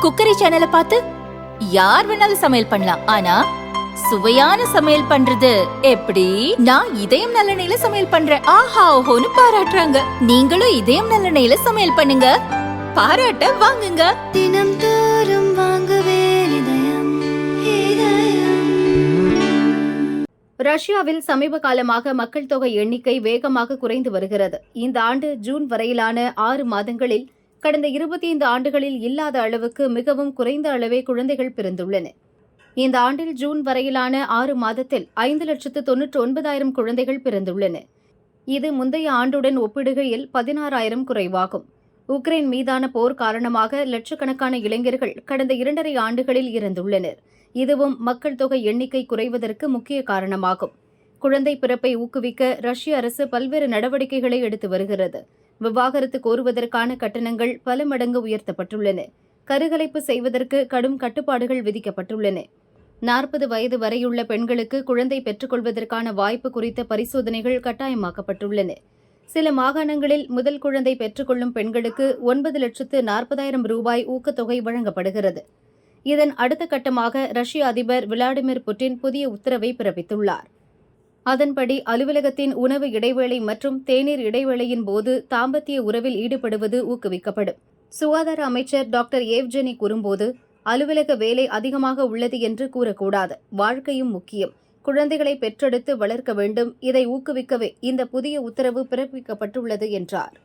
Cookery சேனலை பார்த்து யார் வேணாலும் சமையல் பண்ணலாம். ஆனா சுவையான சமையல் பண்றது எப்படி? நான் இதயம் நல்லெண்ணெயில சமையல் பண்றேன். ஆஹா ஓஹோன்னு பாராட்டுறாங்க. நீங்களும் இதயம் நல்லெண்ணெயில சமையல் பண்ணுங்க, பாராட்ட வாங்குங்க. தினம் தோறும் வாங்குவே இதயம். ரஷ்யாவில் சமீப காலமாக மக்கள் தொகை எண்ணிக்கை வேகமாக குறைந்து வருகிறது. இந்த ஆண்டு ஜூன் வரையிலான 6 மாதங்களில் கடந்த 25 ஆண்டுகளில் இல்லாத அளவுக்கு மிகவும் குறைந்த அளவே குழந்தைகள் பிறந்துள்ளன. இந்த ஆண்டில் ஜூன் வரையிலான 6 மாதத்தில் 5,99,000 குழந்தைகள் பிறந்துள்ளன. இது முந்தைய ஆண்டுடன் ஒப்பிடுகையில் 16,000 குறைவாகும். உக்ரைன் மீதான போர் காரணமாக லட்சக்கணக்கான இளைஞர்கள் கடந்த 2.5 ஆண்டுகளில் இறந்துள்ளனர். இதுவும் மக்கள் தொகை எண்ணிக்கை குறைவதற்கு முக்கிய காரணமாகும். குழந்தை பிறப்பை ஊக்குவிக்க ரஷ்ய அரசு பல்வேறு நடவடிக்கைகளை எடுத்து வருகிறது. விவாகரத்து கோருவதற்கான கட்டணங்கள் பல மடங்கு உயர்த்தப்பட்டுள்ளன. கருகலைப்பு செய்வதற்கு கடும் கட்டுப்பாடுகள் விதிக்கப்பட்டுள்ளன. 40 வயது வரையுள்ள பெண்களுக்கு குழந்தை பெற்றுக்கொள்வதற்கான வாய்ப்பு குறித்த பரிசோதனைகள் கட்டாயமாக்கப்பட்டுள்ளன. சில மாகாணங்களில் முதல் குழந்தை பெற்றுக்கொள்ளும் பெண்களுக்கு 9,40,000 ரூபாய் ஊக்கத்தொகை வழங்கப்படுகிறது. இதன் அடுத்த கட்டமாக ரஷ்ய அதிபர் விளாடிமிர் புட்டின் புதிய உத்தரவை பிறப்பித்துள்ளார். அதன்படி அலுவலகத்தின் உணவு இடைவேளை மற்றும் தேநீர் இடைவேளையின் போது தாம்பத்திய உறவில் ஈடுபடுவது ஊக்குவிக்கப்படும். சுகாதார அமைச்சர் டாக்டர் ஏவ்ஜெனி கூறும்போது, அலுவலக வேலை அதிகமாக உள்ளது என்று கூறக்கூடாது. வாழ்க்கையும் முக்கியம். குழந்தைகளை பெற்றெடுத்து வளர்க்க வேண்டும். இதை ஊக்குவிக்கவே இந்த புதிய உத்தரவு பிறப்பிக்கப்பட்டுள்ளது என்றார்.